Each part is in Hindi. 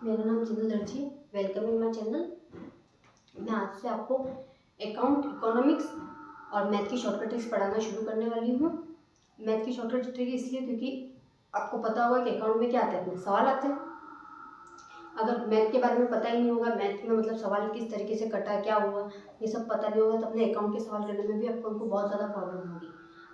मेरा नाम चिन्मय दर्जी, वेलकम इन माय चैनल। मैं आज से आपको अकाउंट, इकोनॉमिक्स और मैथ की शॉर्टकट ट्रिक्स पढ़ाना शुरू करने वाली हूँ। मैथ की शॉर्टकट ट्रिक इसलिए क्योंकि आपको पता होगा कि अकाउंट में क्या आते हैं, अपने सवाल आते हैं। अगर मैथ के बारे में पता ही नहीं होगा, मैथ में मतलब सवाल किस तरीके से कटा, क्या हुआ, ये सब पता नहीं होगा, तो अपने अकाउंट के सवाल करने में भी आपको बहुत ज़्यादा प्रॉब्लम होगी।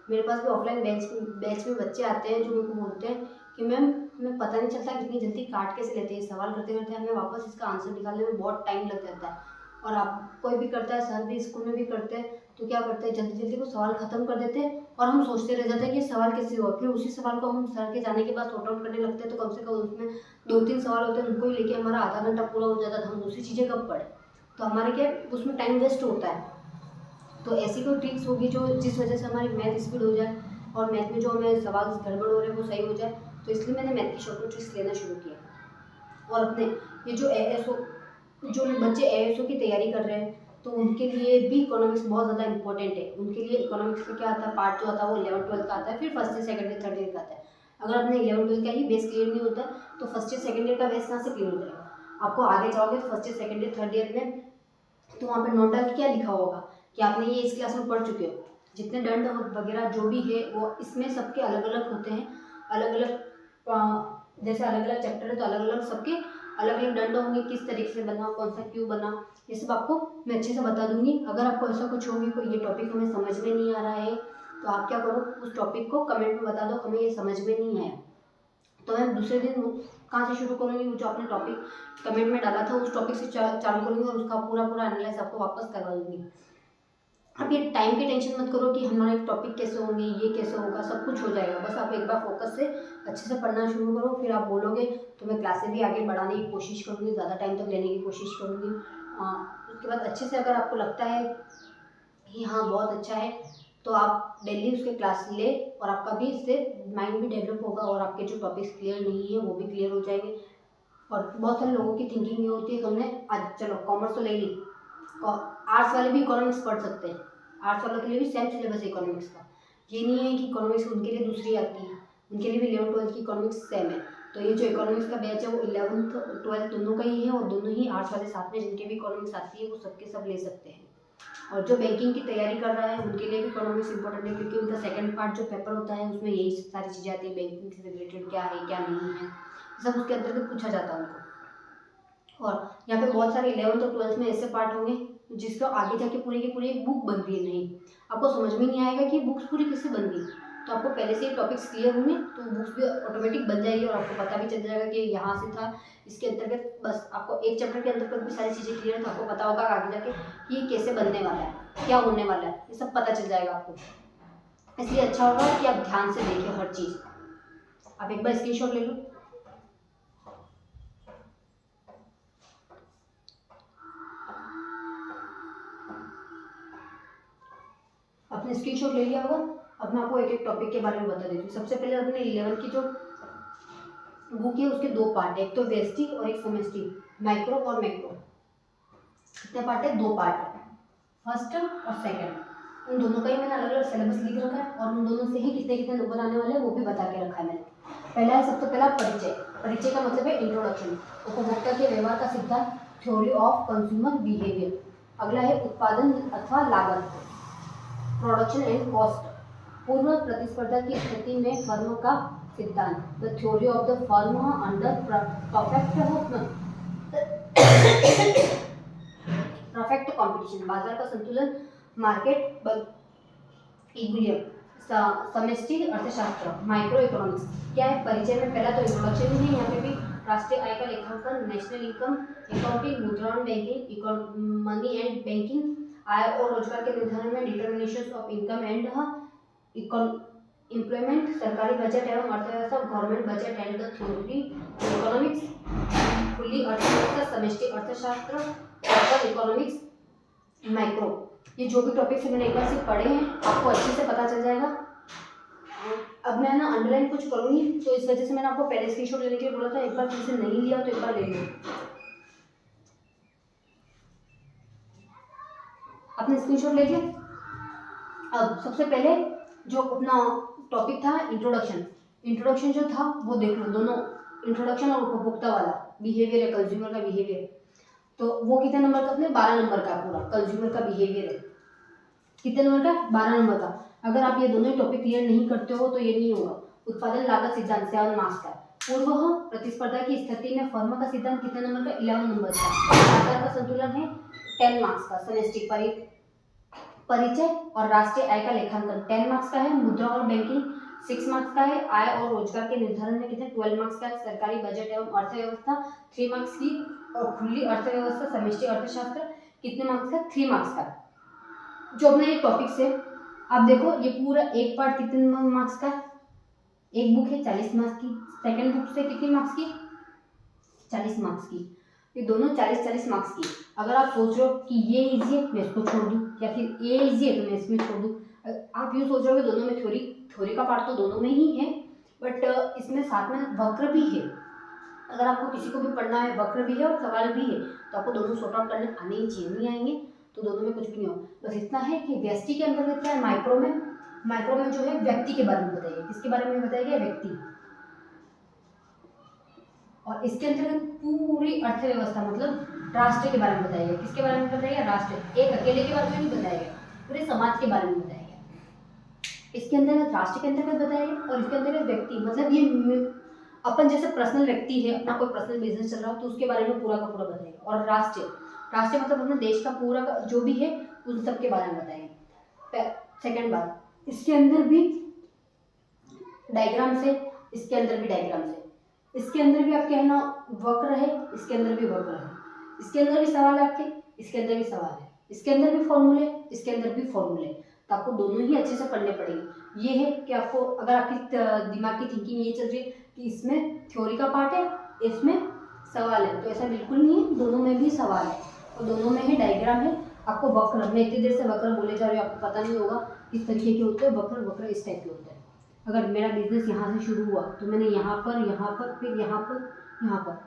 मेरे पास भी ऑफलाइन बैच में बच्चे आते हैं जो मेरे को बोलते हैं कि मैम हमें पता नहीं चलता कितनी जल्दी काट कैसे लेते हैं, सवाल करते करते हमें वापस इसका आंसर निकालने में बहुत टाइम लग जाता है। और आप कोई भी करता है, सर भी स्कूल में भी करते हैं, तो क्या करते हैं जल्दी जल्दी वो सवाल खत्म कर देते हैं और हम सोचते रह जाते हैं कि सवाल कैसे हुआ। फिर उसी सवाल को हम सर के जाने के बाद सॉर्ट आउट करने लगते हैं, तो कम से कम उसमें 2-3 सवाल होते हैं, उनको ही लेके हमारा आधा घंटा पूरा हो जाता है, तो हम दूसरी चीज़ें कब पढ़े, तो हमारे क्या उसमें टाइम वेस्ट होता है। तो ऐसी कोई ट्रिक्स होगी जो जिस वजह से हमारी मैथ स्पीड हो जाए और मैथ में जो हमें सवाल गड़बड़ हो रहे हैं वो सही हो जाए, तो इसलिए मैंने मैथ की शॉर्टकट ट्रिक्स लेना शुरू किया। और अपने ये जो बच्चे ASO की तैयारी कर रहे हैं, तो उनके लिए भी इकोनॉमिक्स बहुत ज़्यादा इंपॉर्टेंट है। उनके लिए इकोनॉमिक्स में क्या आता है, पार्ट जो आता है वो 11th-12th का आता है, फिर first year, second year, third year का आता है। अगर अपने 11th-12th का ही बेस क्लियर नहीं होता तो फर्स्ट ईयर, सेकंड ईयर का बेस कहाँ से क्लियर हो जाएगा। आपको आगे जाओगे तो first year, second year, third year में तो वहाँ पे नोट डाल के क्या लिखा होगा कि आपने ये इस क्लास में पढ़ चुके हो। जितने दंड वगैरह जो भी है वो इसमें सबके अलग अलग होते हैं, अलग अलग जैसे अलग अलग चैप्टर है तो अलग अलग सबके अलग अलग दंड होंगे, किस तरीके से बना, कौन सा क्यों बना, ये सब आपको मैं अच्छे से बता दूंगी। अगर आपको ऐसा कुछ होगी कोई ये टॉपिक हमें समझ में नहीं आ रहा है, तो आप क्या करो, उस टॉपिक को कमेंट में बता दो हमें ये समझ में नहीं आया, तो मैं दूसरे दिन कहाँ से शुरू करूँगी, जो आपने टॉपिक कमेंट में डाला था उस टॉपिक से चालू करूँगी और उसका पूरा एनालाइज आपको वापस करवा दूँगी। अब ये टाइम की टेंशन मत करो कि हमारा एक टॉपिक कैसे होंगे, ये कैसे होगा, सब कुछ हो जाएगा। बस आप एक बार फोकस से अच्छे से पढ़ना शुरू करो, फिर आप बोलोगे तो मैं क्लासें भी आगे बढ़ाने की कोशिश करूँगी, ज़्यादा टाइम तक लेने की कोशिश करूँगी। उसके बाद अच्छे से अगर आपको लगता है कि हाँ बहुत अच्छा है, तो आप डेली उसके क्लास ले और आपका भी इससे माइंड भी डेवलप होगा और आपके जो टॉपिक्स क्लियर नहीं है वो भी क्लियर हो जाएंगे। और बहुत सारे लोगों की थिंकिंग ये होती है कि हमने आज चलो कॉमर्स तो ले ली, आर्ट्स वाले भी इकोनॉमिक्स पढ़ सकते हैं, आर्ट्स वालों के लिए भी सेम सिलेबस है इकोनॉमिक्स का। ये नहीं है कि इकोनॉमिक्स उनके लिए दूसरी आती है, उनके लिए भी 11th-12th की इकोनॉमिक्स सेम है। तो ये जो इकोनॉमिक्स का बैच है वो 11th-12th दोनों का ही है, और दोनों ही आर्ट्स वाले साथ में जिनके भी इकोनॉमिक्स आती है वो सबके सब ले सकते हैं। और जो बैंकिंग की तैयारी कर रहा है उनके लिए भी इकोनॉमिक्स इंपॉर्टेंट है, क्योंकि उनका सेकंड पार्ट जो पेपर होता है उसमें यही सारी चीज़ें आती है, बैंकिंग से रिलेटेड क्या है क्या नहीं है, सब उसके अंतर्गत पूछा जाता है उनको। और यहाँ पे बहुत सारे 11th और 12th में ऐसे पार्ट होंगे जिसको आगे जाके पूरी की पूरी एक बुक बनती है, नहीं आपको समझ में नहीं आएगा कि बुक्स पूरी किससे बन गई। तो आपको पहले से ही टॉपिक्स क्लियर होंगे तो बुक्स भी ऑटोमेटिक बन जाएगी और आपको पता भी चल जाएगा कि यहाँ से था इसके अंतर्गत। बस आपको एक चैप्टर के अंतर्गत भी सारी चीज़ें क्लियर है तो आपको पता होगा आगे जाके कि ये कैसे बनने वाला है, क्या होने वाला है, ये सब पता चल जाएगा आपको। इसलिए अच्छा होगा कि आप ध्यान से देखिए हर चीज़। आप एक बार स्क्रीनशॉट ले लो। आपने स्क्रीनशॉट ले लिया होगा। अब मैं आपको एक एक टॉपिक के बारे में बता देती हूँ। सबसे पहले अपने 11th की जो बुक है उसके 2 पार्ट है, एक तो वेस्टी और एक सेमेस्टी, माइक्रो और मैक्रो। कितने पार्ट है, 2 पार्ट है, फर्स्ट और सेकंड। उन दोनों का ही मैंने अलग अलग सिलेबस लिख रखा है और उन दोनों से ही कितने कितने नंबर आने वाले हैं वो भी बता के रखा है मैंने। पहला है सबसे पहला परिचय। परिचय का मतलब है इंट्रोडक्शन, उपभोक्ता के व्यवहार का सिद्धांत, थ्योरी ऑफ कंज्यूमर बिहेवियर। अगला है उत्पादन अथवा लागत, प्रोडक्शन एंड कॉस्ट, पूर्व प्रतिस्पर्धा की स्थिति में फर्म का सिद्धांत, the theory of the firm under perfect competition, बाजार का संतुलन, मार्केट इक्विलिब्रियम, समष्टि अर्थशास्त्र, माइक्रो इकोनॉमिक्स। क्या है परिचय में, पहला तो इंट्रोडक्शन ही है, यहाँ पे भी राष्ट्रीय आय का लेखांकन, नेशनल इनकम, अकाउंटिंग, मुद्रण बैंकिंग, मनी एंड बैंकिंग, आय और रोजगार के निर्धारण में determination of income and employment, सरकारी बजट एवं अर्थव्यवस्था, government budget and the theory economics, खुली अर्थव्यवस्था, समष्टि अर्थशास्त्र, टोटल इकोनॉमिक्स, माइक्रो। ये जो भी टॉपिक्स मैंने एक बार से पढ़े हैं आपको अच्छे से पता चल जाएगा। अब मैं ना अंडरलाइन कुछ करूँगी तो इस वजह से मैंने आपको पहले स्क्रीनशॉट लेने के लिए बोला था, एक बार फिर से नहीं लिया तो एक बार ले लो। आपने स्क्रीनशॉट ले लिया। अब सबसे पहले जो अपना टॉपिक था इंट्रोडक्शन, इंट्रोडक्शन जो था वो देख लो, दोनों इंट्रोडक्शन और उपभोक्ता वाला। बिहेवियर है, कंज्यूमर का बिहेवियर, तो वो कितने नंबर का, अपने 12 नंबर का पूरा कंज्यूमर का बिहेवियर है। कितने नंबर का, 12 नंबर का। अगर आप ये दोनों टॉपिक क्लियर नहीं करते हो तो ये नहीं होगा। उत्पादन लागत सिद्धांत 7 मार्क्स का। पूर्व प्रतिस्पर्धा की स्थिति में फर्म का सिद्धांत कितने नंबर का, 11 नंबर का। बाजार का संतुलन है 10 मार्क्स का। समष्टि परिचय और राष्ट्रीय आय का लेखांकन 10 मार्क्स का है। मुद्रा और बैंकिंग 6 मार्क्स का है। आय और रोजगार के निर्धारण में कितने, 12 मार्क्स का है। सरकारी बजट एवं अर्थव्यवस्था 3 मार्क्स की। और खुली अर्थव्यवस्था समष्टि अर्थशास्त्र कितने मार्क्स का, 3 मार्क्स का। जो अपना ये टॉपिक्स है, आप देखो ये पूरा एक पार्ट कितने मार्क्स का है, एक बुक है 40 मार्क्स की, सेकंड बुक से कितने मार्क्स की, 40 मार्क्स की। ये दोनों 40-40 मार्क्स की। अगर आप सोच रहे हो कि ये इजी है मैं इसको छोड़ दूं, या फिर ये इजी है तो मैं इसमें छोड़ दूं, आप यूँ सोच रहे हो दोनों में थ्योरी का पार्ट तो दोनों में ही है, बट इसमें साथ में वक्र भी है। अगर आपको किसी को भी पढ़ना है, वक्र भी है और सवाल भी है, तो आपको दोनों सॉर्ट आउट करने आने ही चाहिए। नहीं आएंगे तो दोनों में कुछ भी नहीं हो। बस इतना है कि व्यष्टि के अंतर्गत क्या है, माइक्रो में जो है व्यक्ति के बारे में बताइए। किसके बारे में बताइए, व्यक्ति। और इसके अंतर्गत पूरी अर्थव्यवस्था मतलब राष्ट्र के बारे में बताइए। किसके बारे में बताइए, राष्ट्र। एक अकेले के बारे में नहीं बताएगा, पूरे समाज के बारे में बताएगा। इसके अंतर्गत राष्ट्र के अंतर्गत बताएगा और इसके अंतर्गत व्यक्ति मतलब ये अपन जैसे पर्सनल व्यक्ति है, अपना कोई पर्सनल बिजनेस चल रहा हो तो उसके बारे में पूरा का पूरा बताएगा। और राष्ट्र मतलब अपने देश का पूरा का जो भी है उन सब के बारे में बताएंगे। सेकंड बात, इसके अंदर भी डायग्राम से, इसके अंदर भी डायग्राम से, इसके अंदर भी आपके है ना वक्र है, इसके अंदर भी वक्र है, इसके अंदर भी सवाल है आपके, इसके अंदर भी सवाल है, इसके अंदर भी फॉर्मूले, इसके अंदर भी फॉर्मूले। तो आपको दोनों ही अच्छे से पढ़ने पड़ेंगे। ये है कि आपको अगर आपकी दिमाग की थिंकिंग ये चल रही है कि इसमें थ्योरी का पार्ट है, इसमें सवाल है, तो ऐसा बिल्कुल नहीं है, दोनों में भी सवाल है और दोनों में ही डायग्राम है। आपको वक्र, मैं इतनी देर से वक्र बोले जा रही हूँ, आपको पता नहीं होगा किस तरीके के होते हैं वक्र इस टाइप के होते हैं। अगर मेरा बिजनेस यहाँ से शुरू हुआ तो मैंने यहाँ पर फिर यहाँ पर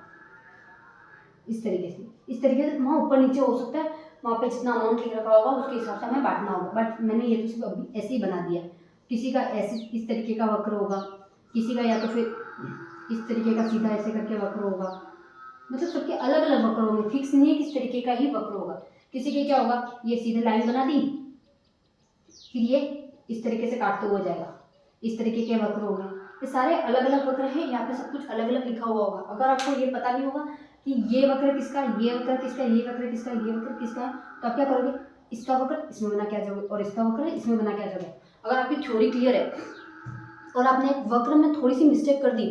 इस तरीके से वहाँ ऊपर नीचे हो सकता है, वहाँ पे जितना अमाउंट लिख रखा होगा उसके हिसाब से हमें बांटना होगा। बट मैंने ये तो सिर्फ अभी ऐसे ही बना दिया। किसी का ऐसे इस तरीके का वक्र होगा, किसी का या तो फिर इस तरीके का सीधा ऐसे करके वक्र होगा, मतलब सबके अलग अलग वक्र होंगे, फिक्स नहीं है किस तरीके का ही वक्र होगा। किसी के क्या होगा, ये सीधे लाइन बना दी, फिर ये इस तरीके से काटते हुए जाएगा, इस तरीके के वक्र हो गए। ये सारे अलग अलग वक्र हैं, यहाँ पे सब कुछ अलग अलग लिखा हुआ होगा। अगर आपको ये पता नहीं होगा कि ये वक्र किसका, ये वक्र किसका, ये वक्र किसका, ये वक्र किसका है, तो आप क्या करोगे, इसका वक्र इसमें बना के आ जाओगे और इसका वक्र इसमें बना के आ जाओगे। अगर आपकी थ्योरी क्लियर है और आपने एक वक्र में थोड़ी सी मिस्टेक कर दी,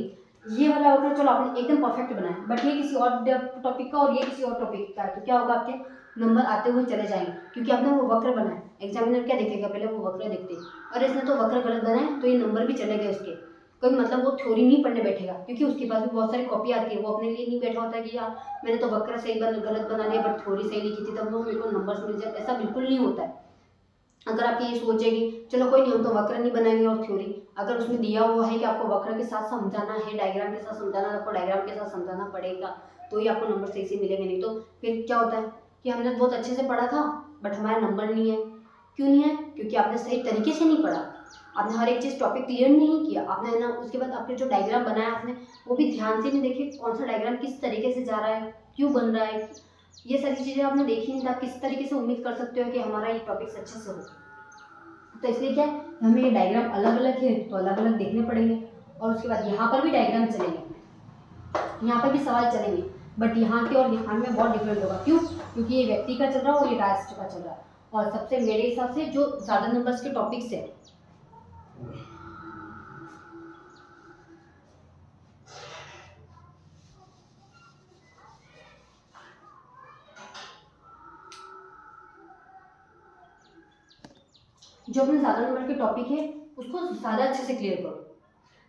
ये वाला वक्र चलो आपने एकदम परफेक्ट बनाया, बट ये किसी और टॉपिक का और ये किसी और टॉपिक का है, तो क्या होगा, आपके नंबर आते हुए चले जाएंगे क्योंकि आपने वो वक्र बनाया। एग्जामिनर क्या देखेगा, पहले वो वक्र देखते हैं, और इसने तो वक्र गलत बनाया तो ये नंबर भी चले गए उसके। कोई मतलब वो थ्योरी नहीं पढ़ने बैठेगा क्योंकि उसके पास भी बहुत सारी कॉपी आती है, वो अपने लिए नहीं बैठा होता कि यार मैंने तो वक्र सही गलत बना दिया बट थ्योरी सही लिखी थी तब वो मेरे को नंबर्स मिल जाए, ऐसा बिल्कुल नहीं होता है। अगर आप ये सोचेंगे चलो कोई नहीं हम तो वक्र नहीं बनाएंगे और थ्योरी, अगर उसमें दिया हुआ है कि आपको वक्र के साथ समझाना है, डायग्राम के साथ समझाना है, आपको डायग्राम के साथ समझाना पड़ेगा तो ही आपको नंबर सही से मिलेंगे। नहीं तो फिर क्या होता है कि हमने बहुत अच्छे से पढ़ा था बट हमारा नंबर नहीं है। क्यों नहीं है, क्योंकि आपने सही तरीके से नहीं पढ़ा, आपने हर एक चीज़ टॉपिक क्लियर नहीं किया, आपने ना उसके बाद आपने जो डायग्राम बनाया आपने वो भी ध्यान से नहीं देखे, कौन सा डायग्राम किस तरीके से जा रहा है, क्यों बन रहा है, ये सारी चीज़ें आपने देखी नहीं, तो आप किस तरीके से उम्मीद कर सकते हो कि हमारा ये टॉपिक्स अच्छे से हो। तो इसलिए क्या है, हमें ये डायग्राम अलग अलग है तो अलग अलग देखने पड़ेंगे। और उसके बाद यहाँ पर भी डायग्राम चलेंगे, यहाँ पर भी सवाल चलेंगे, बट यहाँ के और यहाँ में बहुत डिफरेंट होगा। क्यों, क्योंकि ये व्यक्ति का चल रहा है और ये राष्ट्र का चल रहा है। और सबसे मेरे हिसाब से जो ज़्यादा नंबर्स के टॉपिक्स है जो अपने ज़्यादा नंबर के टॉपिक है उसको ज़्यादा अच्छे से क्लियर करो।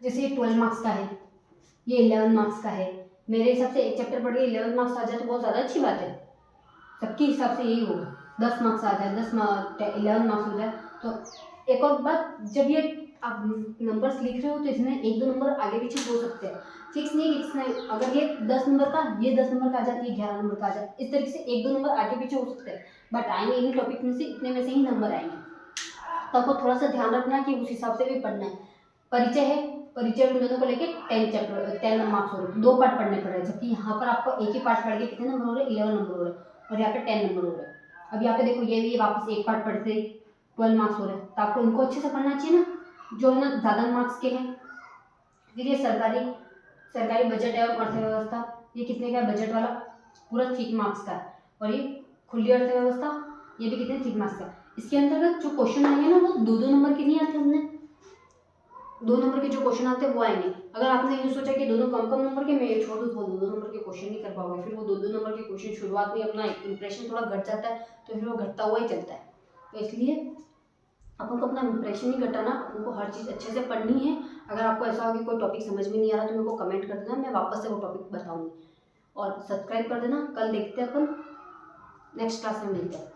जैसे ये 12 मार्क्स का है, ये 11 मार्क्स का है, मेरे हिसाब से एक चैप्टर पढ़ के 11 मार्क्स आ जाए तो बहुत ज़्यादा अच्छी बात है, सबके हिसाब से यही होगा। 10 मार्क्स आ जाए, 11 मार्क्स हो जाए तो एक और बात, जब ये आप नंबर्स लिख रहे हो तो इसमें 1-2 नंबर आगे पीछे हो सकते हैं, फिक्स नहीं है कि इसमें अगर ये 10 नंबर का ये 10 नंबर का आ जाए, ये 11 नंबर का आ जाए, इस तरीके से 1-2 नंबर आगे पीछे हो सकते हैं, बट आएंगे इन्हीं टॉपिक में से, इतने में से ही नंबर आएंगे। तो आपको थोड़ा सा ध्यान रखना है कि उस हिसाब से भी पढ़ना है। परिचय है, परिचय उन दोनों को लेके 10 मार्क्स हो रहे हैं, 2 पार्ट पढ़ने पड़ रहे हैं, जबकि यहाँ पर आपको एक ही पार्ट पढ़ के कितने नंबर हो रहे हैं, 11 नंबर हो रहे हैं, और यहाँ पे 10 नंबर हो रहे हैं। अब यहाँ पे देखो ये भी वापस एक पार्ट पढ़ते ही 12 मार्क्स हो रहे हैं, तो आपको इनको अच्छे से पढ़ना चाहिए ना, जो है ना ज़्यादा मार्क्स के हैं। फिर ये सरकारी बजट एवं अर्थव्यवस्था, ये कितने का है बजट वाला, पूरा 3 मार्क्स का है, और ये खुली अर्थव्यवस्था, ये भी कितने 3 मार्क्स का। इसके अंतर्गत जो क्वेश्चन आएंगे ना वो 2-2 नंबर के नहीं आते, हमने 2 नंबर के जो क्वेश्चन आते हैं वो आएंगे। अगर आपने ये सोचा कि दोनों कम कम नंबर के, मैं ये छोड़ दूँ तो 2-2 नंबर के क्वेश्चन नहीं कर पाओगे, फिर वो 2-2 नंबर के क्वेश्चन शुरुआत में अपना इंप्रेशन थोड़ा घट जाता है, तो फिर वो घटता हुआ ही चलता है। तो इसलिए अपन को अपना इंप्रेशन नहीं घटाना, अपन को हर चीज़ अच्छे से पढ़नी है। अगर आपको ऐसा हो कि कोई टॉपिक समझ में नहीं आ रहा तो मेरे को कमेंट कर देना, मैं वापस से वो टॉपिक बताऊँगी, और सब्सक्राइब कर देना। कल देखते हैं अपन, नेक्स्ट क्लास में मिलते हैं।